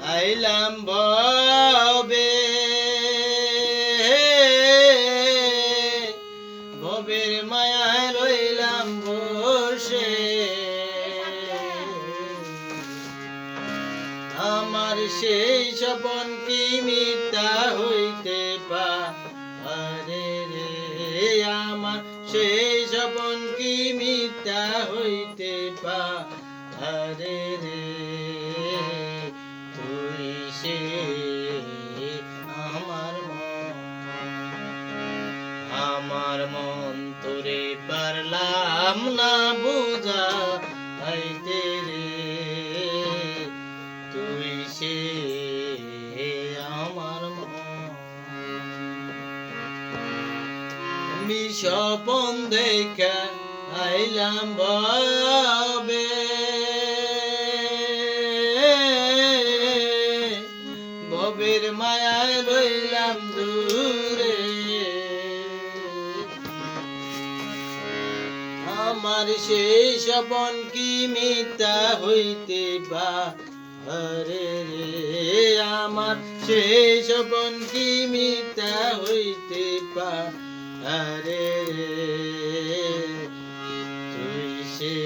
আইলাম ভবে ভবের মায়ায় রইলাম বসে আমার সেই স্বপন কি মিথ্যা হইতে পারে রে আমার সেই স্বপন কি মিথ্যা হইতে পারে রে তুই সে আমার মন তোরে পারলাম না বুঝাইতে রে তুই সে আমার মন আমি স্বপন দেখা আইলাম ভবে ভবের মায়ায় রইলাম দূরে আমার সেই স্বপন কি মিথ্যা হইতে পারে রে আমার সেই স্বপন কি মিথ্যা হইতে পারে রে তুই সে